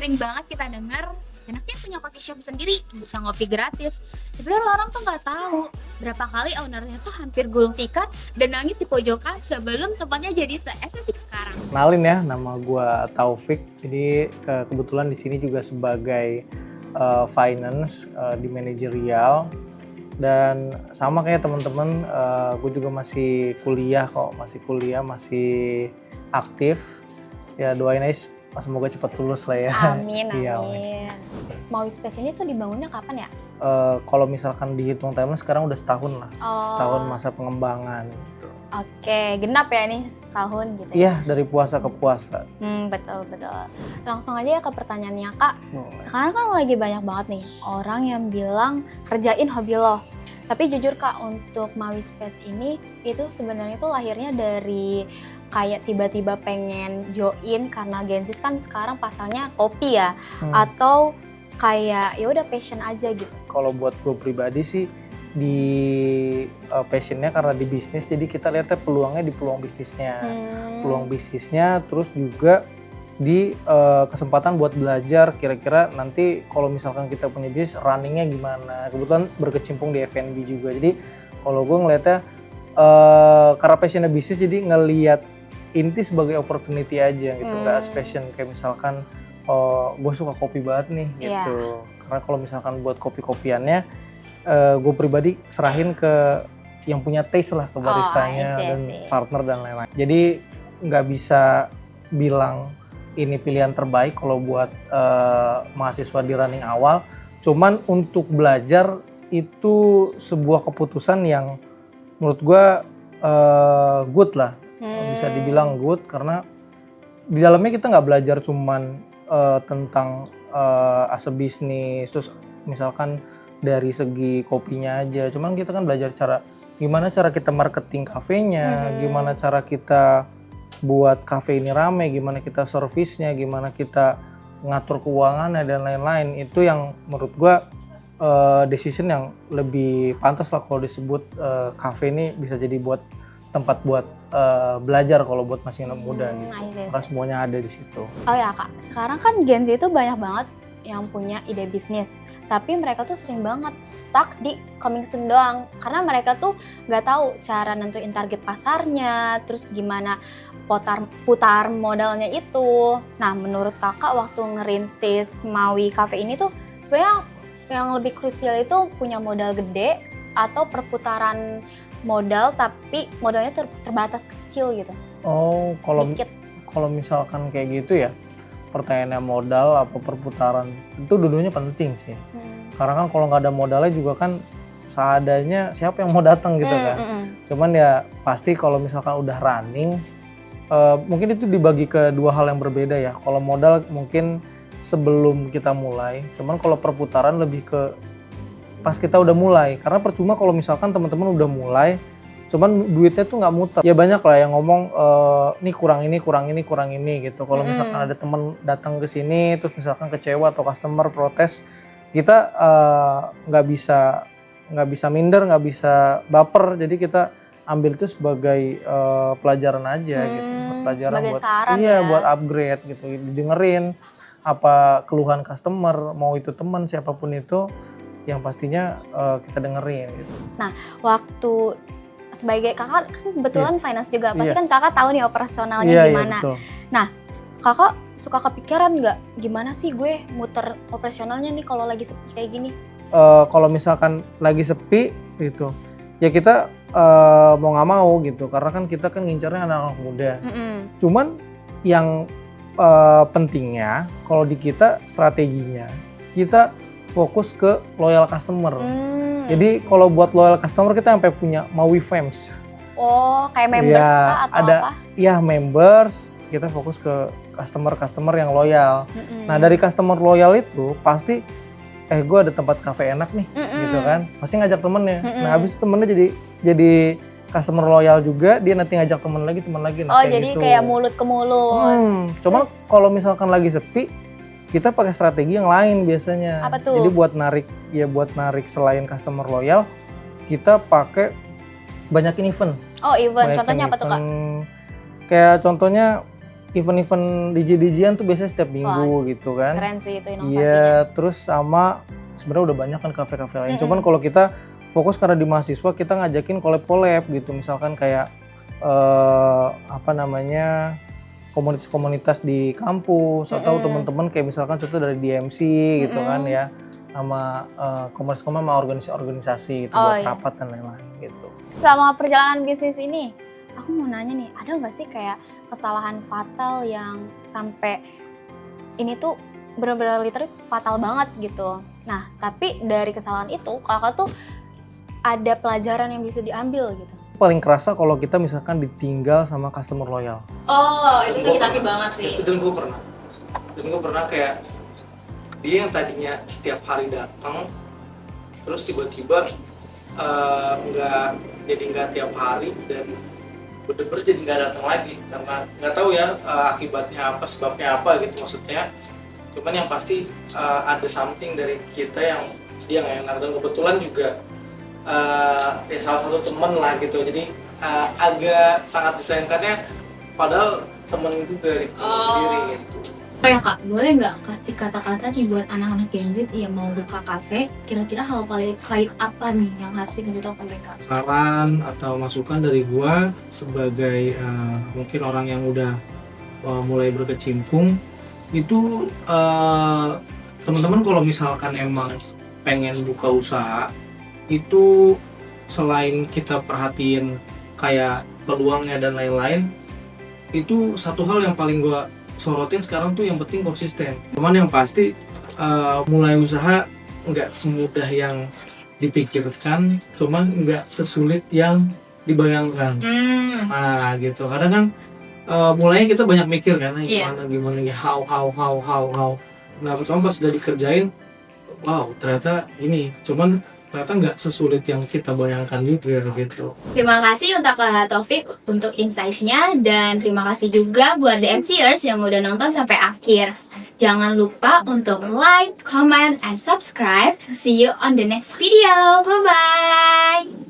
sering banget kita dengar enaknya punya coffee shop sendiri, bisa ngopi gratis. Tapi orang-orang tuh nggak tahu berapa kali ownernya tuh hampir gulung tikar dan nangis di pojokan sebelum tempatnya jadi seestetik sekarang. Kenalin ya, nama gua Taufik. Jadi kebetulan di sini juga sebagai finance di manajerial. Dan sama kayak teman-teman, gue juga masih kuliah kok, masih aktif. Ya doain aja semoga cepat lulus lah ya. Amin, Iya, amin. Maui Space ini tuh dibangunnya kapan ya? Kalau misalkan dihitung timeline sekarang udah setahun lah, setahun masa pengembangan. Gitu. Oke, genap ya nih setahun gitu ya? Iya, dari puasa ke puasa. Betul. Langsung aja ya ke pertanyaannya Kak. Sekarang kan lagi banyak banget nih orang yang bilang kerjain hobi lo. Tapi jujur Kak, untuk Maui Space ini itu sebenarnya tuh lahirnya dari kayak tiba-tiba pengen join karena Gen Z kan sekarang pasarnya kopi ya, atau kayak ya udah passion aja gitu. Kalau buat gue pribadi sih di passionnya karena di bisnis, jadi kita lihatnya peluangnya di peluang bisnisnya, terus juga di kesempatan buat belajar kira-kira nanti kalau misalkan kita punya bisnis runningnya gimana. Kebetulan berkecimpung di F&B juga, jadi kalau gue ngelihatnya karena passionnya bisnis, jadi ngelihat inti sebagai opportunity aja gitu, nggak passion kayak misalkan gue suka kopi banget nih gitu. Karena kalau misalkan buat kopi-kopiannya gue pribadi serahin ke yang punya taste lah, ke baristanya dan partner dan lain-lain. Jadi nggak bisa bilang ini pilihan terbaik kalau buat mahasiswa di running awal. Cuman untuk belajar itu sebuah keputusan yang menurut gue good lah, bisa dibilang good, karena di dalamnya kita nggak belajar cuman tentang as a bisnis, terus misalkan dari segi kopinya aja, cuman kita kan belajar gimana cara kita marketing kafenya, gimana cara kita buat kafe ini rame, gimana kita servisnya, gimana kita ngatur keuangannya dan lain-lain. Itu yang menurut gua decision yang lebih pantas lah kalau disebut kafe ini bisa jadi buat tempat buat belajar kalau buat masih anak muda gitu. Karena semuanya ada di situ. Oh ya Kak, sekarang kan Gen Z itu banyak banget yang punya ide bisnis, tapi mereka tuh sering banget stuck di coming soon doang, karena mereka tuh nggak tahu cara nentuin target pasarnya, terus gimana putar modalnya itu. Nah, menurut kakak waktu ngerintis Maui Cafe ini tuh sebenarnya yang lebih krusial itu punya modal gede atau perputaran modal tapi modalnya terbatas kecil gitu? Oh, kalau misalkan kayak gitu ya, pertanyaannya modal apa perputaran, itu dua-duanya penting sih. Karena kan kalau nggak ada modalnya juga kan seadanya siapa yang mau datang gitu kan. Cuman ya pasti kalau misalkan udah running, mungkin itu dibagi ke dua hal yang berbeda ya. Kalau modal mungkin sebelum kita mulai, cuman kalau perputaran lebih ke pas kita udah mulai. Karena percuma kalau misalkan teman-teman udah mulai, cuman duitnya tuh nggak muter. Ya banyak lah yang ngomong nih kurang ini gitu. Kalau misalkan ada teman datang ke sini terus misalkan kecewa atau customer protes, kita nggak bisa minder, nggak bisa baper. Jadi kita ambil itu sebagai pelajaran aja gitu, pelajaran sebagai buat saran ya, buat upgrade gitu. Didengerin apa keluhan customer, mau itu teman siapapun itu, yang pastinya kita dengerin gitu. Nah, waktu sebagai kakak kan kebetulan finance juga, pasti kan kakak tahu nih operasionalnya gimana. Betul. Nah, kakak suka kepikiran nggak gimana sih gue muter operasionalnya nih kalau lagi sepi kayak gini? Kalau misalkan lagi sepi gitu, ya kita mau nggak mau gitu, karena kan kita kan ngincarnya anak-anak muda. Cuman yang pentingnya kalau di kita strateginya kita fokus ke loyal customer. Jadi kalau buat loyal customer kita sampai punya Maui Fams. Oh, kayak members kah atau ada, apa? Iya, members. Kita fokus ke customer yang loyal. Nah, dari customer loyal itu pasti gue ada tempat kafe enak nih, gitu kan. Pasti ngajak temennya. Nah, habis itu temennya jadi customer loyal juga, dia nanti ngajak temen lagi. Nah, jadi gitu. Kayak mulut ke mulut. Cuman kalau misalkan lagi sepi, kita pakai strategi yang lain biasanya. Apa tuh? Jadi buat narik selain customer loyal, kita pakai banyakin event. Oh, event. Contohnya apa tuh, Kak? Kayak contohnya event-event DJ-DJ-an tuh biasanya setiap minggu gitu kan. Keren sih itu inovasinya. Iya, terus sama sebenarnya udah banyak kan kafe-kafe lain. Cuman kalau kita fokus karena di mahasiswa kita ngajakin collab-collab gitu. Misalkan kayak apa namanya komunitas-komunitas di kampus atau teman-teman kayak misalkan contoh dari DMC gitu kan ya, sama komunitas-komunitas sama organisasi gitu buat rapat dan lain-lain gitu. Selama perjalanan bisnis ini, aku mau nanya nih, ada nggak sih kayak kesalahan fatal yang sampai ini tuh benar-benar literally fatal banget gitu. Nah, tapi dari kesalahan itu kakak tuh ada pelajaran yang bisa diambil gitu. Paling kerasa kalau kita misalkan ditinggal sama customer loyal. Oh, itu sakit hati banget sih. Itu dan gue pernah kayak dia yang tadinya setiap hari datang, terus tiba-tiba nggak tiap hari dan bener-bener jadi nggak datang lagi karena nggak tahu ya akibatnya apa, sebabnya apa gitu maksudnya. Cuman yang pasti ada something dari kita yang dia nggak enak, dan kebetulan juga ya salah satu temen lah gitu, jadi agak sangat disayangkannya padahal temen juga gitu sendiri gitu. Oh ya Kak, boleh nggak kasih kata-kata nih buat anak-anak Gen Z yang mau buka kafe, kira-kira hal paling apa nih yang harus dikasih tahu ke mereka? Saran atau masukan dari gua sebagai mungkin orang yang udah mulai berkecimpung itu, teman-teman kalau misalkan emang pengen buka usaha itu selain kita perhatiin kayak peluangnya dan lain-lain, itu satu hal yang paling gua sorotin sekarang tuh yang penting konsisten. Cuman yang pasti mulai usaha nggak semudah yang dipikirkan, cuman nggak sesulit yang dibayangkan. Nah gitu, kadang kan mulainya kita banyak mikir kan, gimana ya, how. Nah pertama pas udah dikerjain, wow ternyata ini, cuman ternyata nggak sesulit yang kita bayangkan juga gitu. Terima kasih untuk Kak Taufik untuk insight-nya, dan terima kasih juga buat DMCers yang udah nonton sampai akhir. Jangan lupa untuk like, comment, and subscribe. See you on the next video. Bye-bye!